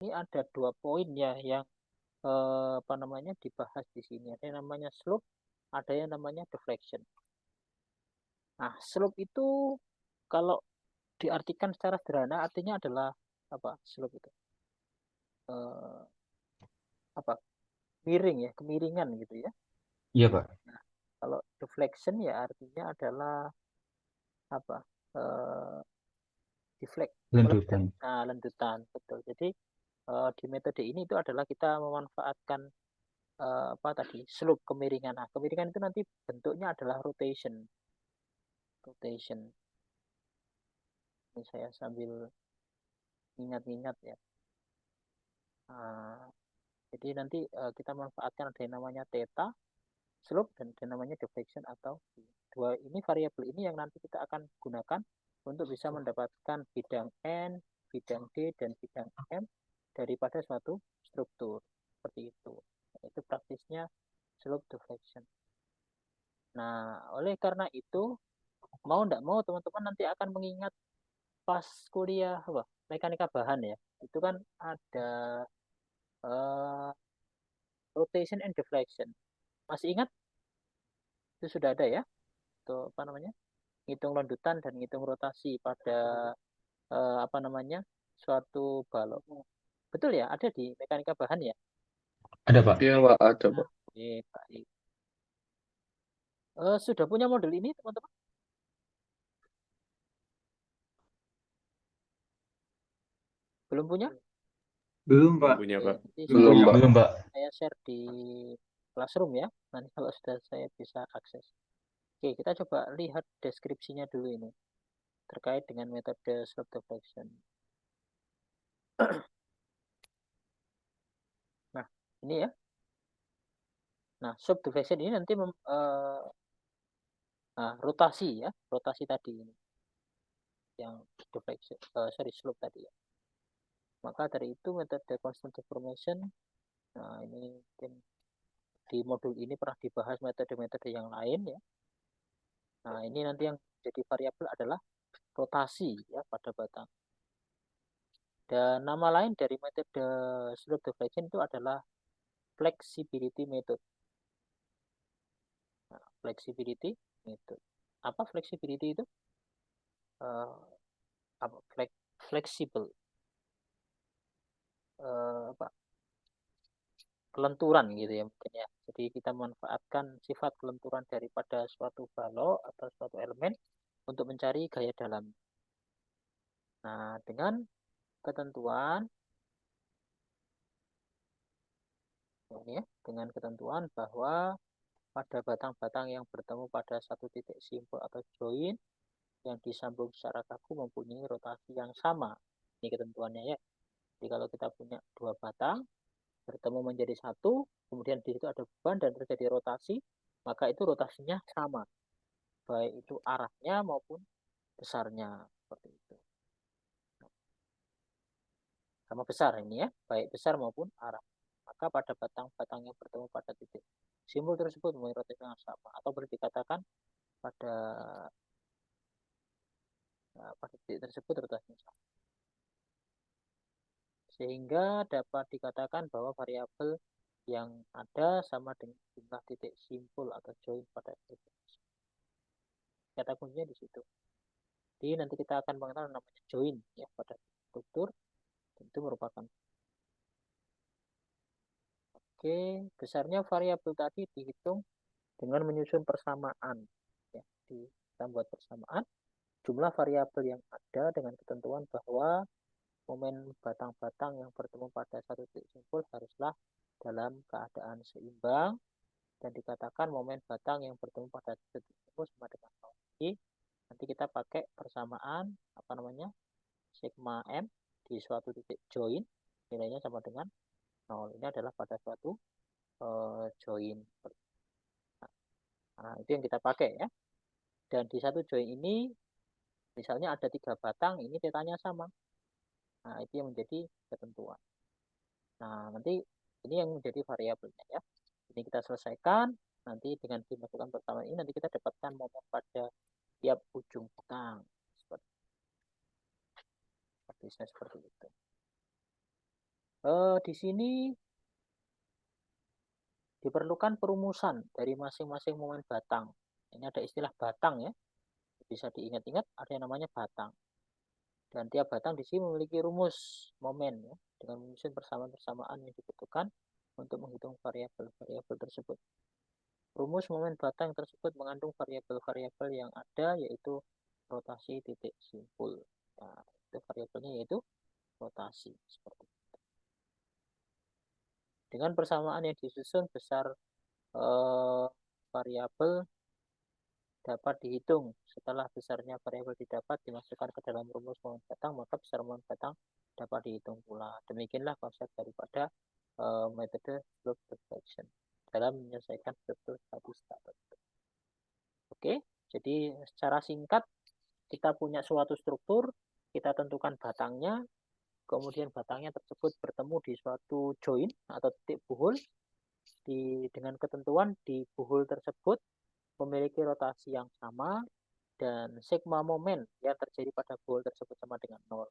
ini ada 2 poin ya yang apa namanya dibahas di sini. Ada yang namanya slope, ada yang namanya deflection. Nah, slope itu kalau diartikan secara sederhana artinya adalah apa? Slope itu eh, apa? Miring ya, kemiringan gitu ya. Iya, Pak. Nah, kalau deflection ya artinya adalah apa? Eh, deflect, meleset. Lanjutan. Nah, lendutan, betul. Jadi di metode ini itu adalah kita memanfaatkan apa tadi slope, kemiringan. Nah, kemiringan itu nanti bentuknya adalah rotation. Rotation. Ini saya sambil ingat-ingat ya. Nah, jadi nanti kita manfaatkan ada yang namanya theta, slope, dan ada yang namanya deflection atau dua ini variabel ini yang nanti kita akan gunakan untuk bisa mendapatkan bidang N, bidang D, dan bidang M daripada suatu struktur. Seperti itu. Itu praktisnya slope deflection. Nah, oleh karena itu, mau tidak mau teman-teman nanti akan mengingat pas kuliah apa, mekanika bahan ya. Itu kan ada uh, rotation and deflection. Masih ingat? Itu sudah ada ya? Itu apa namanya? Ngitung lanjutan dan ngitung rotasi pada apa namanya? Suatu balok. Betul ya? Ada di mekanika bahan ya? Ada, Pak. Iya, Pak, ada, Nah, Pak. baik. Sudah punya model ini teman-teman? Belum punya? Belum, Belum Pak. punya, Oke, Pak. nanti Belum, saya, Pak. Belum, Pak. saya share di Classroom ya. Nanti kalau sudah saya bisa akses. Oke, kita coba lihat deskripsinya dulu ini terkait dengan metode slope deflection. Nah, ini ya. Nah, slope deflection ini nanti nah, rotasi ya, rotasi tadi ini yang deflection, sorry slope tadi ya. Maka dari itu metode constant deformation, nah ini mungkin di modul ini pernah dibahas metode-metode yang lain ya. Nah, ini nanti yang jadi variabel adalah rotasi ya pada batang. Dan nama lain dari metode slope deflection itu adalah flexibility method. Nah, flexibility method. Apa flexibility itu? Uh, apa fleksibel, apa kelenturan gitu ya mungkin ya. Jadi kita manfaatkan sifat kelenturan daripada suatu balok atau suatu elemen untuk mencari gaya dalam. Nah, dengan ketentuan ini ya, dengan ketentuan bahwa pada batang-batang yang bertemu pada satu titik simpul atau join yang disambung secara kaku mempunyai rotasi yang sama. Ini ketentuannya ya. Jadi kalau kita punya 2 batang bertemu menjadi satu, kemudian di situ ada beban dan terjadi rotasi, maka itu rotasinya sama, baik itu arahnya maupun besarnya, seperti itu. Sama besar ini ya, baik besar maupun arah. Maka pada batang-batang yang bertemu pada titik simbol tersebut memiliki rotasi yang sama, atau boleh dikatakan pada pada titik tersebut rotasinya sama. Sehingga dapat dikatakan bahwa variabel yang ada sama dengan jumlah titik simpul atau join pada titik. Kata kuncinya di situ. Jadi nanti kita akan mengenal namanya join ya pada struktur. Itu merupakan oke, besarnya variabel tadi dihitung dengan menyusun persamaan ya. Kita buat persamaan jumlah variabel yang ada dengan ketentuan bahwa momen batang-batang yang bertemu pada satu titik simpul haruslah dalam keadaan seimbang dan dikatakan momen batang yang bertemu pada titik simpul sama dengan 0. Jadi nanti kita pakai persamaan apa namanya sigma m di suatu titik join nilainya sama dengan 0. Ini adalah pada suatu join. Nah, itu yang kita pakai ya. Dan di satu join ini misalnya ada 3 batang, ini tetanya sama. Nah, itu yang menjadi ketentuan. Nah, nanti ini yang menjadi variabelnya ya. Ini kita selesaikan. Nanti dengan dimasukkan pertama ini nanti kita dapatkan momen pada tiap ujung batang. Seperti itu. Di sini diperlukan perumusan dari masing-masing momen batang. Ini ada istilah batang ya, bisa diingat-ingat ada yang namanya batang. Dan tiap batang di sini memiliki rumus momen ya, dengan menyusun persamaan-persamaan yang dibutuhkan untuk menghitung variabel-variabel tersebut. Rumus momen batang tersebut mengandung variabel-variabel yang ada, yaitu rotasi titik simpul. Nah, itu variabelnya yaitu rotasi. Seperti itu. Dengan persamaan yang disusun, besar variabel dapat dihitung. Setelah besarnya variabel didapat dimasukkan ke dalam rumus momen batang, maka besar momen batang dapat dihitung pula. Demikianlah konsep daripada metode slope deflection dalam menyelesaikan struktur statistik. Oke, jadi secara singkat kita punya suatu struktur, kita tentukan batangnya, kemudian batangnya tersebut bertemu di suatu join atau titik buhul, dengan ketentuan di buhul tersebut memiliki rotasi yang sama, dan sigma momen yang terjadi pada buhul tersebut sama dengan 0.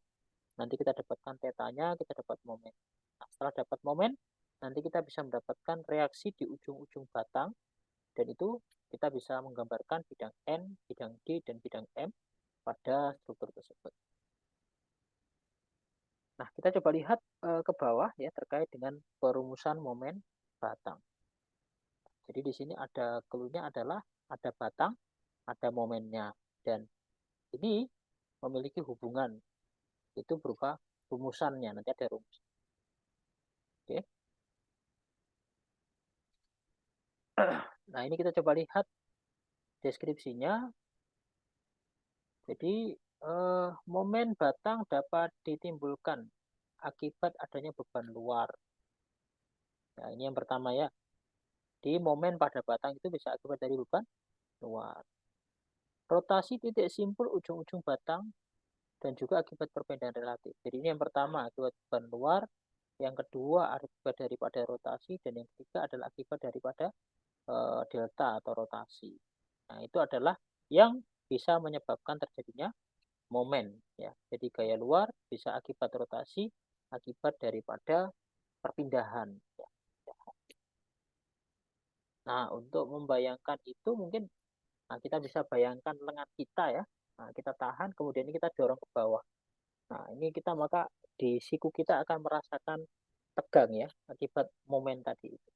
Nanti kita dapatkan tetanya, kita dapat momen. Nah, setelah dapat momen, nanti kita bisa mendapatkan reaksi di ujung-ujung batang, dan itu kita bisa menggambarkan bidang N, bidang D, dan bidang M pada struktur tersebut. Nah, kita coba lihat ke bawah ya terkait dengan perumusan momen batang. Jadi di sini ada clue-nya adalah ada batang, ada momennya, dan ini memiliki hubungan, itu berupa rumusannya. Nanti ada rumus. Oke. Nah, ini kita coba lihat deskripsinya. Jadi momen batang dapat ditimbulkan akibat adanya beban luar. Nah, ini yang pertama ya. Di momen pada batang itu bisa akibat dari beban luar. Rotasi titik simpul ujung-ujung batang dan juga akibat perbedaan relatif. Jadi ini yang pertama akibat beban luar, yang kedua akibat daripada rotasi, dan yang ketiga adalah akibat daripada delta atau rotasi. Nah, itu adalah yang bisa menyebabkan terjadinya momen ya. Jadi gaya luar bisa akibat rotasi, akibat daripada perpindahan ya. Nah, untuk membayangkan itu mungkin kita bisa bayangkan lengan kita ya. Nah, kita tahan, kemudian ini kita dorong ke bawah. Nah, ini kita maka di siku kita akan merasakan tegang ya akibat momen tadi itu.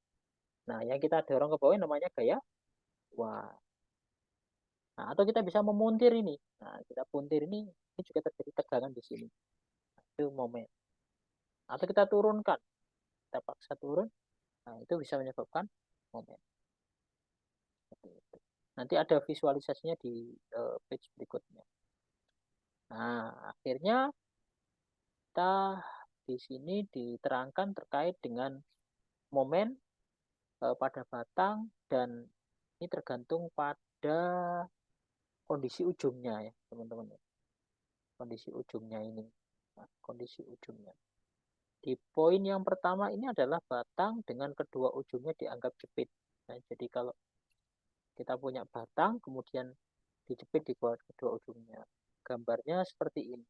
Nah, yang kita dorong ke bawah namanya gaya luar. Nah, atau kita bisa memuntir ini. Nah, kita puntir ini juga terjadi tegangan di sini. Nah, itu momen. Atau kita turunkan, kita paksa turun. Nah, itu bisa menyebabkan momen. Seperti itu. Nanti ada visualisasinya di page berikutnya. Nah, akhirnya kita di sini diterangkan terkait dengan momen pada batang, dan ini tergantung pada kondisi ujungnya ya teman-teman. Kondisi ujungnya ini. Nah, kondisi ujungnya. Di poin yang pertama ini adalah batang dengan kedua ujungnya dianggap jepit. Nah, jadi kalau kita punya batang, kemudian dijepit di kedua ujungnya. Gambarnya seperti ini.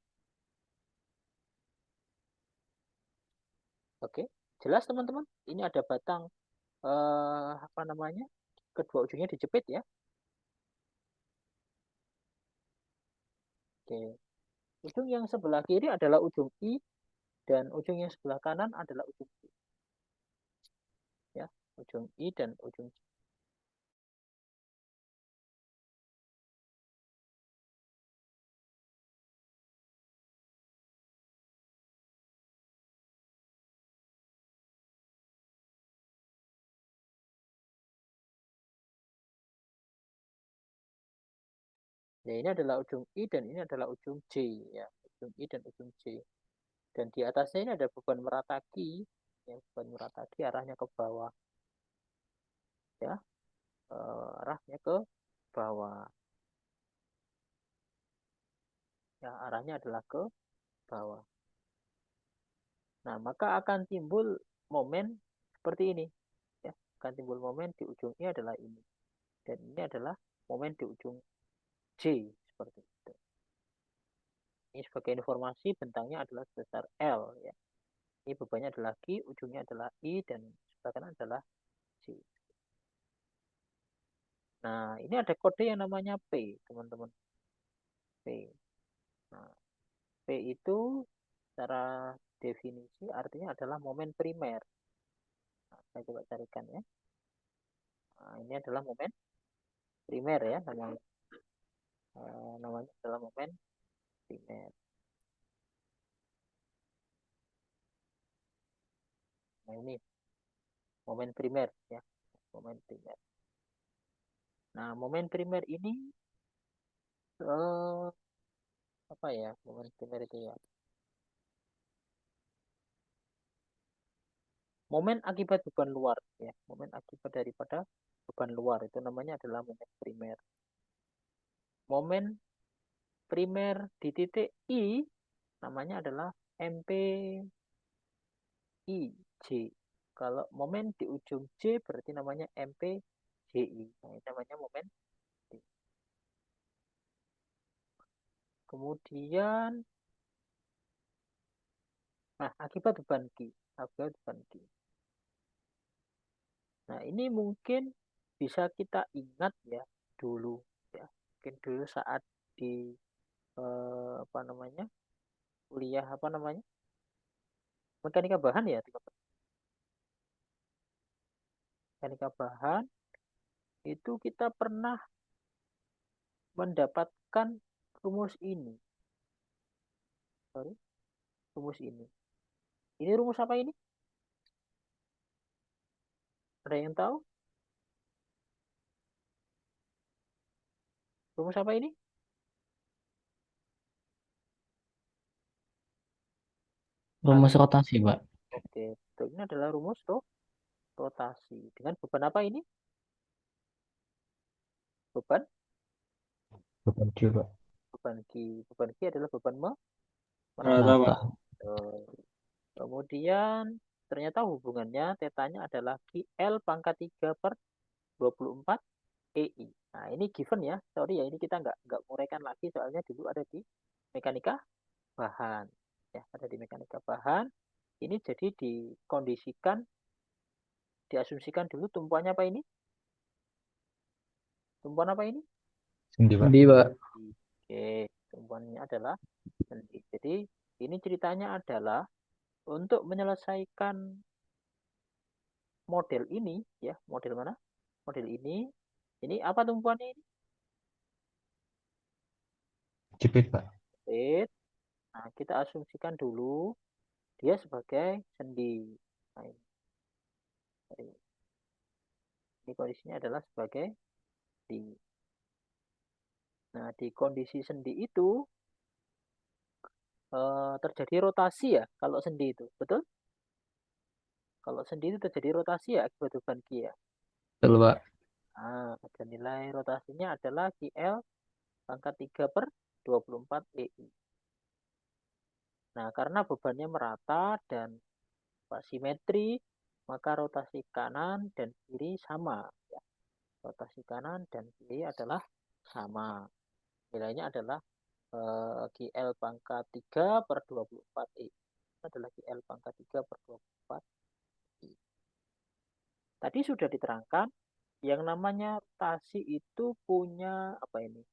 Oke, jelas teman-teman? Ini ada batang, apa namanya? Kedua ujungnya dijepit ya. Oke. Ujung yang sebelah kiri adalah ujung I, dan ujung yang sebelah kanan adalah ujung J. Ya, ujung I dan ujung J. Ya, ini adalah ujung I dan ini adalah ujung J ya, ujung I dan ujung J. Dan di atasnya ini ada beban merataki, ya, beban merataki arahnya ke bawah, ya, arahnya ke bawah, ya, arahnya adalah ke bawah. Nah, maka akan timbul momen seperti ini, ya, akan timbul momen di ujung I adalah ini, dan ini adalah momen di ujung J seperti itu. Ini sebagai informasi bentangnya adalah sebesar L ya. Ini bebannya adalah Q, ujungnya adalah I, dan sebelah kanan adalah C. Nah, ini ada kode yang namanya P, teman-teman. P. Nah, P itu secara definisi artinya adalah momen primer. Nah, saya coba carikan ya. Nah, ini adalah momen primer ya, namanya adalah momen primer. Nah, ini momen primer ya, momen primer. Nah, momen primer ini apa ya? Momen primer itu ya. Momen akibat beban luar ya, momen akibat daripada beban luar itu namanya adalah momen primer. Momen primer di titik I namanya adalah MPIJ. Kalau momen di ujung J berarti namanya MPJI. Nah, ini namanya momen. Kemudian, nah akibat beban Q. Akibat beban Q. Nah, ini mungkin bisa kita ingat ya dulu ya. Mungkin dulu saat di apa namanya? Kuliah apa namanya? Mekanika bahan ya, mekanika bahan itu kita pernah mendapatkan rumus ini. Sorry, rumus ini. Ini rumus apa ini? Ada yang tahu? Rumus apa ini? Rumus rotasi, Pak. Oke, ini adalah rumus rotasi. Dengan beban apa ini? Beban Beban Q, Pak. beban Q. Beban Q adalah beban Rata, merata. Pak. Kemudian ternyata hubungannya tetanya adalah QL pangkat 3 per 24 EI. Nah, ini given ya. Sorry ya, ini kita nggak nguraikan lagi soalnya dulu ada di mekanika bahan. Ya, ada di mekanika bahan. Ini jadi dikondisikan, diasumsikan dulu tumpuannya apa ini? Tumpuan apa ini? Sendi, Pak. Sendi, Pak. Oke, tumpuannya adalah sendi. Jadi ini ceritanya adalah untuk menyelesaikan model ini, ya model mana? Model ini. Ini apa tumpuannya ini? Jepit, Pak. Jepit. Nah, kita asumsikan dulu dia sebagai sendi. Nah, ini kondisinya adalah sebagai sendi. Nah, di kondisi sendi itu terjadi rotasi ya kalau sendi itu. Betul? Kalau sendi itu terjadi rotasi ya akibat beban Q ya. Betul, Pak. Nah, dan nilai rotasinya adalah QL pangkat 3 per 24 EI. Nah, karena bebannya merata dan simetri, maka rotasi kanan dan kiri sama. Ya. Rotasi kanan dan kiri adalah sama. Nilainya adalah QL pangkat 3 per 24 I. Itu adalah QL pangkat 3 per 24 I. Tadi sudah diterangkan, yang namanya rotasi itu punya apa ini?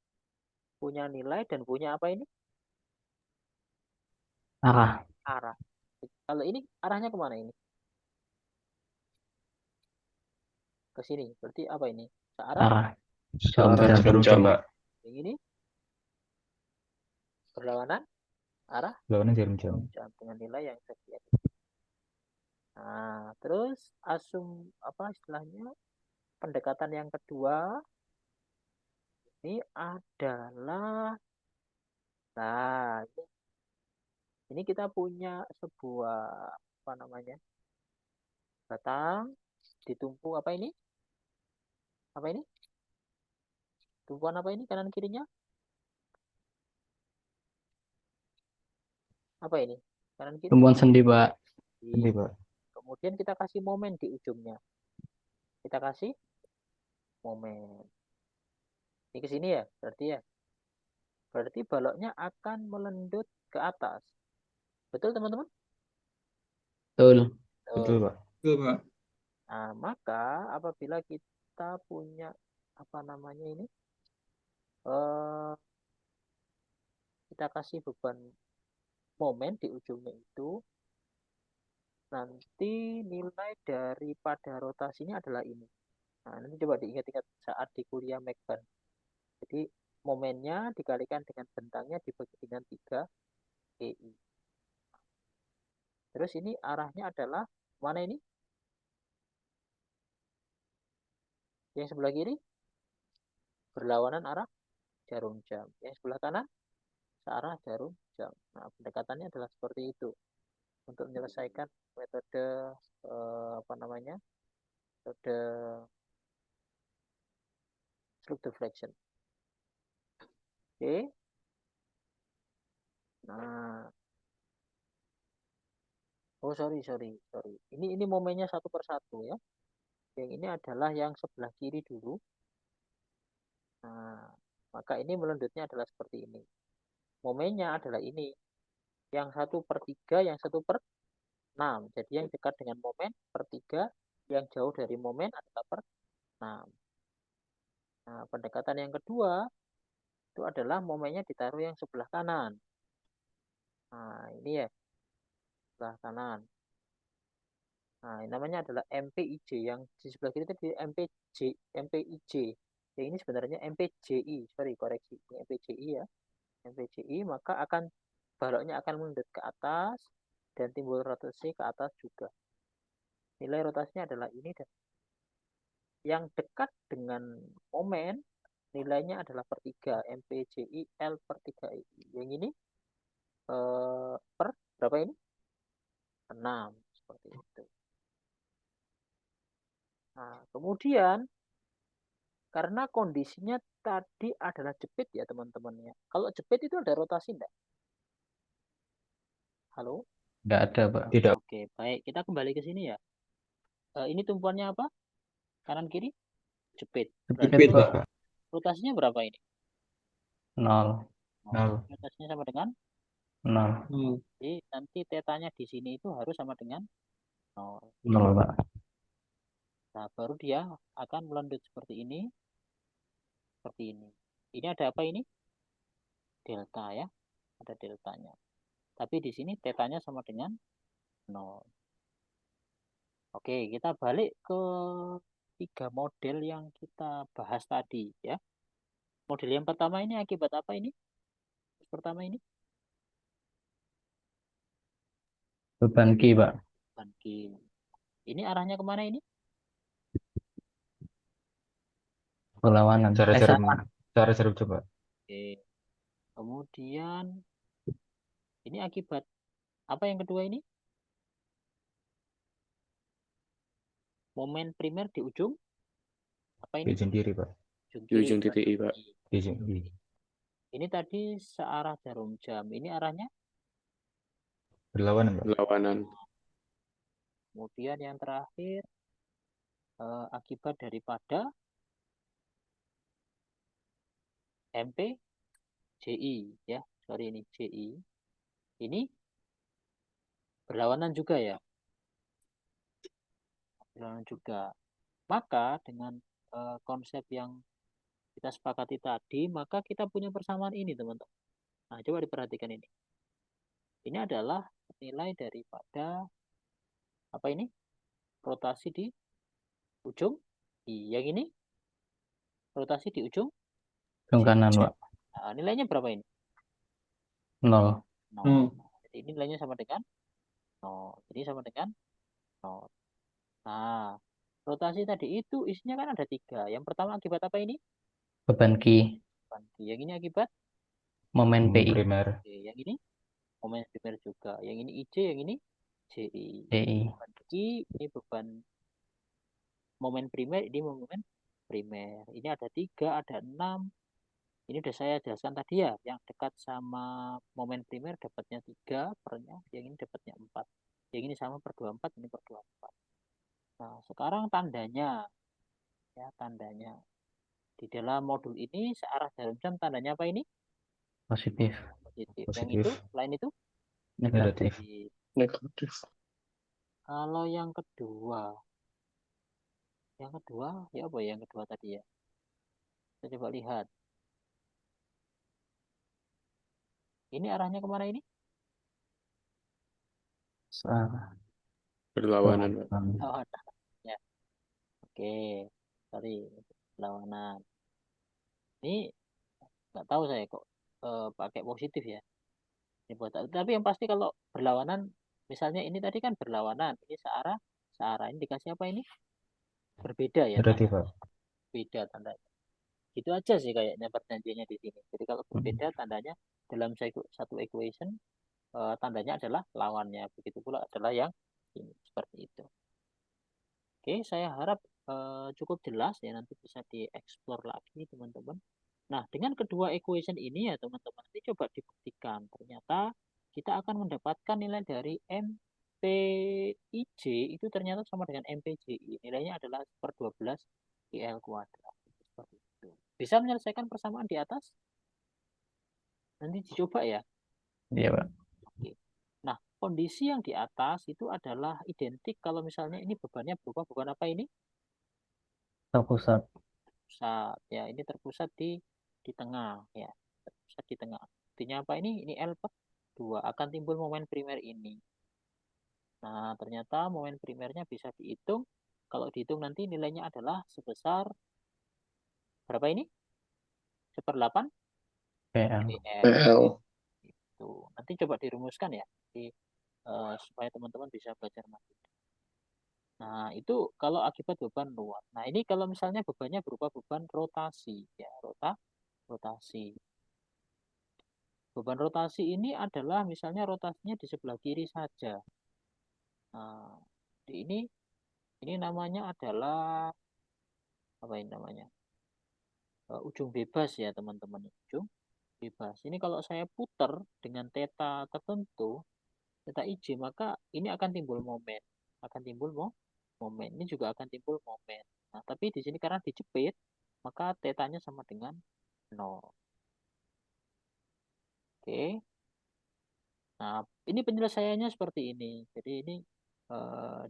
Punya nilai dan punya apa ini? Arah. Arah. Kalau ini arahnya kemana ini? Ke sini. Berarti apa ini? Searah? Arah. Searah jarum jam, Pak. Yang ini berlawanan arah Lawannya jarum jam. jam dengan nilai yang sekian. Nah, terus apa istilahnya? Pendekatan yang kedua ini adalah, nah ini kita punya sebuah apa namanya, batang ditumpu apa ini? Apa ini? Tumpuan apa ini kanan kirinya? Apa ini? Kanan kiri? Tumpuan sendi, Pak. Sendi, Pak. Kemudian kita kasih momen di ujungnya. Kita kasih momen. Ini ke sini ya, berarti ya. Berarti baloknya akan melendut ke atas. Betul teman-teman? Betul. Betul, Pak. Betul, Pak. Nah, maka apabila kita punya apa namanya ini, kita kasih beban momen di ujungnya itu, nanti nilai daripada rotasinya adalah ini. Nah, nanti coba diingat-ingat saat di kuliah Mekban. Jadi momennya dikalikan dengan bentangnya dibagi dengan 3 GI. Terus ini arahnya adalah mana ini? Yang sebelah kiri berlawanan arah jarum jam. Yang sebelah kanan searah jarum jam. Nah, pendekatannya adalah seperti itu untuk menyelesaikan metode apa namanya? Metode slope deflection. Oke. Nah, oh sorry. Ini momennya satu per satu ya. Yang ini adalah yang sebelah kiri dulu. Nah, maka ini melendutnya adalah seperti ini. Momennya adalah ini. Yang 1/3, yang 1/6. Jadi yang dekat dengan momen per 3, yang jauh dari momen adalah per 6. Nah, pendekatan yang kedua itu adalah momennya ditaruh yang sebelah kanan. Nah, ini ya, sebelah kanan. Nah, ini namanya adalah MPIJ. Yang di sebelah kiri itu MPIJ. Yang ini sebenarnya MPJI. Sorry, koreksi. Ini MPJI ya. MPJI, maka baloknya akan mendekat ke atas dan timbul rotasi ke atas juga. Nilai rotasinya adalah ini, dan yang dekat dengan momen nilainya adalah per 3, MPJI L per 3I. Yang ini per berapa ini? 6, seperti itu. Nah, kemudian karena kondisinya tadi adalah jepit ya teman-teman ya. Kalau jepit itu ada rotasi enggak? Halo? Nggak ada, Pak. Tidak. Oke, baik. Kita kembali ke sini ya. Ini tumpuannya apa? Kanan kiri? Jepit. Berarti Jepit, Pak. Pak. rotasinya berapa ini? 0. 0. Rotasinya sama dengan 0. jadi nanti tetanya di sini itu harus sama dengan 0. 0, Pak. Nah, baru dia akan melendut seperti ini. Seperti ini. Ini ada apa ini? Delta ya. Ada deltanya. Tapi di sini tetanya sama dengan 0. Oke, kita balik ke 3 model yang kita bahas tadi ya. Model yang pertama ini akibat apa ini? Pertama ini Beban Ki, Pak. beban Ki. Ini arahnya kemana ini? Perlawanan. Cara jarum coba. Oke. Kemudian ini akibat apa yang kedua ini? Momen primer di ujung apa Di ini? ujung kiri, Pak. Ujung Di ujung titik I, Pak. Di ujung kiri. Ini tadi searah jarum jam. Ini arahnya. Berlawanan, Pak. Berlawanan. Kemudian yang terakhir akibat daripada MPJI ya. Sorry ini JI. Ini berlawanan juga ya. Berlawanan juga. Maka dengan konsep yang kita sepakati tadi, maka kita punya persamaan ini, teman-teman. Nah, coba diperhatikan ini. Ini adalah nilai daripada apa ini? Rotasi di ujung. Yang ini rotasi di ujung Ujung kanan, Pak. Nah, nilainya berapa ini? 0. 0. Jadi ini nilainya sama dengan 0. Jadi sama dengan 0. Nah, rotasi tadi itu isinya kan ada 3. Yang pertama akibat apa ini? Beban Ki. Beban Ki. Yang ini akibat Momen PI. Primer. Oke, yang ini momen primer juga. Yang ini IJ, yang ini JI. JI. Beban Ki, ini beban momen primer, ini momen primer. Ini ada 3, ada 6. Ini udah saya jelaskan tadi ya, yang dekat sama momen primer dapatnya 3 pernya, yang ini dapatnya 4. Yang ini sama per 24, ini per 24. Nah, sekarang tandanya. Ya, tandanya. Di dalam modul ini searah jarum jam tandanya apa ini? Positif. Positif. Yang Positif. itu, lain itu? Negatif. Negatif. Kalau yang kedua ya apa ya yang kedua tadi ya? Kita coba lihat. Ini arahnya kemana ini? Berlawanan, Pak. Oh, ya. Oke, sorry, lawanan. Ini nggak tahu saya kok pakai positif ya. Ini tapi yang pasti kalau berlawanan, misalnya ini tadi kan berlawanan, ini searah ini dikasih apa ini? Berbeda ya Berarti tanda, Pak. beda tanda. Gitu aja sih kayaknya perjanjiannya di sini. Jadi kalau berbeda tandanya dalam satu equation tandanya adalah lawannya. Begitu pula adalah yang ini seperti itu. Oke, saya harap cukup jelas ya, nanti bisa dieksplor lagi teman-teman. Nah, dengan kedua equation ini ya teman-teman, nanti coba dibuktikan. Ternyata kita akan mendapatkan nilai dari MPIJ itu ternyata sama dengan MPJI. Nilainya adalah per 12 IL kuadrat. Seperti itu. Bisa menyelesaikan persamaan di atas? Nanti dicoba ya. Iya, Pak. Oke. Nah, kondisi yang di atas itu adalah identik kalau misalnya ini bebannya berupa beban apa ini? Terpusat. Pusat. Ya, ini terpusat di tengah ya. Terpusat di tengah. Artinya apa ini? Ini L per 2 akan timbul momen primer ini. Nah, ternyata momen primernya bisa dihitung. Kalau dihitung nanti nilainya adalah sebesar berapa ini? 1/8 PL. PL. PL. Itu. Nanti coba dirumuskan ya. Supaya teman-teman bisa belajar matematika. Nah, itu kalau akibat beban luar. Nah, ini kalau misalnya bebannya berupa beban rotasi ya, rotasi. Beban rotasi ini adalah misalnya rotasinya di sebelah kiri saja. Nah, ini namanya adalah apa ini namanya? Ujung bebas ya, teman-teman. Ujung bebas. Ini kalau saya putar dengan theta tertentu, theta IJ, maka ini akan timbul momen. Akan timbul momen. Ini juga akan timbul momen. Nah, tapi di sini karena dijepit, maka tetanya sama dengan 0. Oke. Nah, ini penyelesaiannya seperti ini. Jadi ini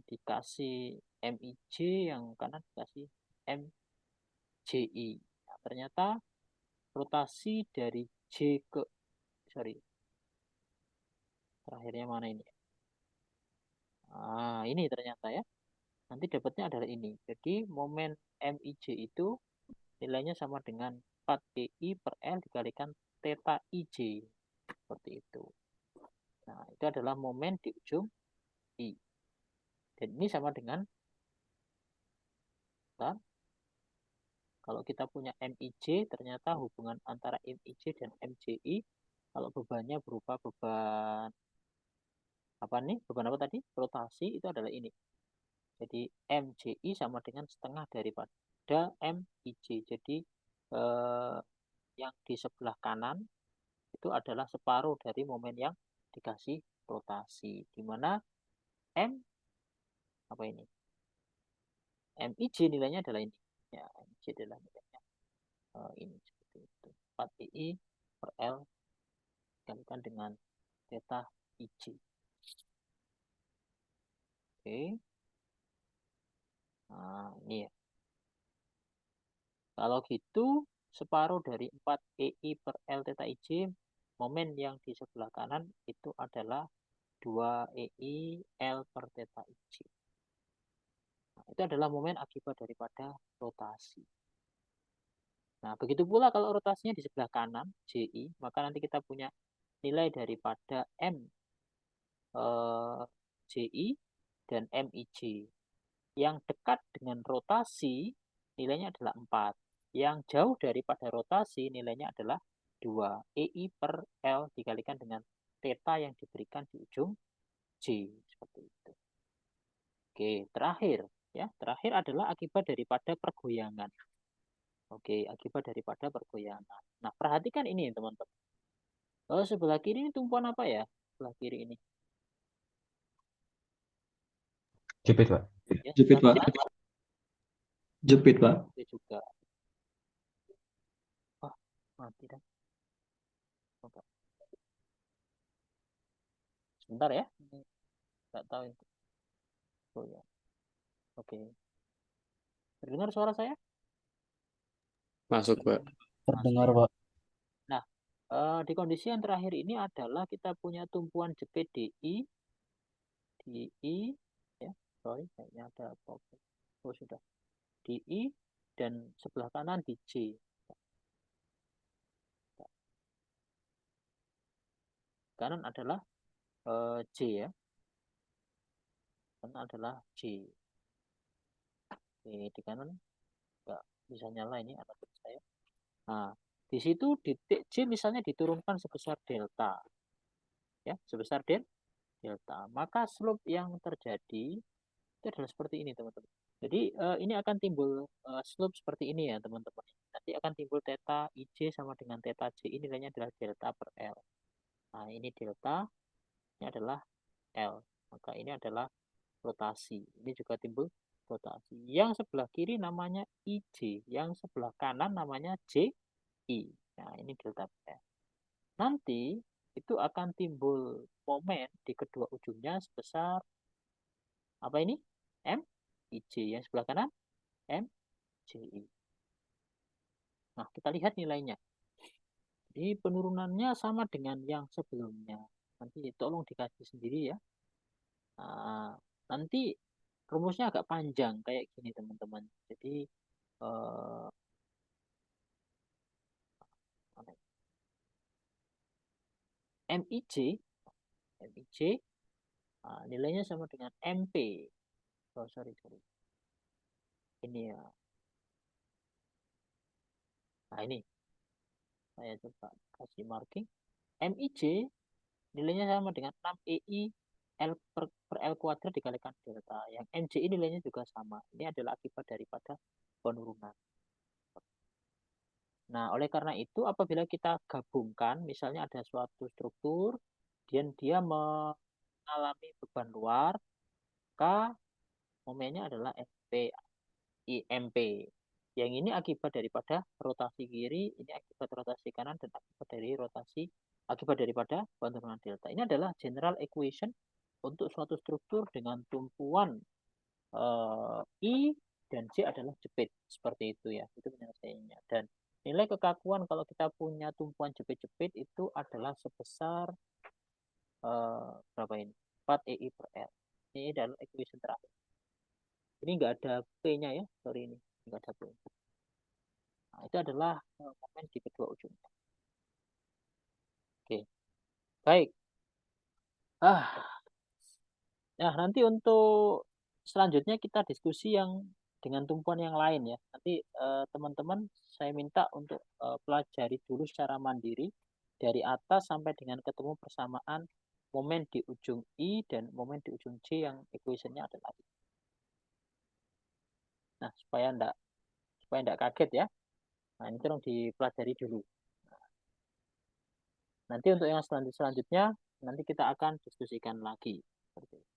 dikasih MIJ, yang kanan dikasih MJI. Nah, ternyata rotasi dari sorry, terakhirnya mana ini? Nah, ini ternyata ya. Nanti dapatnya adalah ini. Jadi momen MIJ itu nilainya sama dengan 4EI per L dikalikan theta IJ. Seperti itu. Nah, itu adalah momen di ujung I. Dan ini sama dengan, bentar, kalau kita punya MIJ, ternyata hubungan antara MIJ dan MJI, kalau bebannya berupa beban apa nih? Beban apa tadi? Rotasi, itu adalah ini. Jadi MJI sama dengan setengah daripada MIJ. Jadi yang di sebelah kanan itu adalah separuh dari momen yang dikasih rotasi. Di mana M apa ini? MIJ nilainya adalah ini. Ya, MIJ adalah nilainya ini seperti itu. 4I per L dikalikan dengan theta IJ. Oke. Nah, ini ya. Kalau gitu, separuh dari 4 EI per L theta IJ, momen yang di sebelah kanan itu adalah 2 EI L per theta IJ. Nah, itu adalah momen akibat daripada rotasi. Nah, begitu pula kalau rotasinya di sebelah kanan, JI, maka nanti kita punya nilai daripada M JI dan MIJ. Yang dekat dengan rotasi nilainya adalah 4. Yang jauh daripada rotasi nilainya adalah 2. EI per L dikalikan dengan theta yang diberikan di ujung J. Seperti itu. Oke, terakhir. Ya, terakhir adalah akibat daripada pergoyangan. Oke, akibat daripada pergoyangan. Nah, perhatikan ini teman-teman. Sebelah kiri ini tumpuan apa ya? Sebelah kiri ini. Jepit Pak. Ya, Jepit, Pak. sebelah Jepit, Pak. kiri juga. Wah, mati dah. Coba. Sebentar ya. Nggak tahu itu. Oh ya. Oke. Terdengar suara saya? Masuk, Pak. Terdengar, Pak. Nah, di kondisi yang terakhir ini adalah kita punya tumpuan jepit di I, ya, sorry, kayaknya ada problem. Oh sudah, di I dan sebelah kanan di J. Kanan adalah J ya, kanan adalah J. Oke, di kanan nggak bisa nyala ini anak saya. Nah, di situ titik J misalnya diturunkan sebesar delta, ya, sebesar delta. Maka slope yang terjadi itu adalah seperti ini, teman-teman. Jadi ini akan timbul slope seperti ini ya, teman-teman. Nanti akan timbul theta IJ sama dengan theta J. Ini nilainya adalah delta per L. Nah, ini delta, ini adalah L. Maka ini adalah rotasi. Ini juga timbul rotasi. Yang sebelah kiri namanya IJ, yang sebelah kanan namanya JI. Nah, ini delta per L. Nanti itu akan timbul momen di kedua ujungnya sebesar apa ini? MIJ. Yang sebelah kanan MJI. Nah, kita lihat nilainya. Jadi penurunannya sama dengan yang sebelumnya. Nanti tolong dikaji sendiri ya. Nah, nanti rumusnya agak panjang kayak gini, teman-teman. Jadi MIJ nilainya sama dengan MP. Oh, sorry. Ini ya. Nah, ini. Saya coba kasih marking. MIJ nilainya sama dengan 6EI L per L kuadrat dikalikan delta. Yang MJI nilainya juga sama. Ini adalah akibat daripada penurunan. Nah, oleh karena itu apabila kita gabungkan, misalnya ada suatu struktur, dan dia mengalami beban luar, maka momennya adalah MP. Yang ini akibat daripada rotasi kiri, ini akibat rotasi kanan, dan akibat daripada penurunan delta. Ini adalah general equation untuk suatu struktur dengan tumpuan I dan J adalah jepit. Seperti itu ya, itu penyelesaiannya. Dan nilai kekakuan kalau kita punya tumpuan jepit-jepit itu adalah sebesar berapa ini? 4 EI per L. Ini adalah equation terakhir. Ini nggak ada P-nya ya, sorry ini. Nggak ada P. Nah, itu adalah momen di kedua ujungnya. Oke, baik. Nah, nanti untuk selanjutnya kita diskusi yang dengan tumpuan yang lain ya. Nanti teman-teman saya minta untuk pelajari dulu secara mandiri dari atas sampai dengan ketemu persamaan momen di ujung I dan momen di ujung J yang equation-nya adalah I. Nah, supaya enggak kaget ya. Nah, ini tolong dipelajari dulu. Nanti untuk yang selanjutnya nanti kita akan diskusikan lagi. Seperti itu.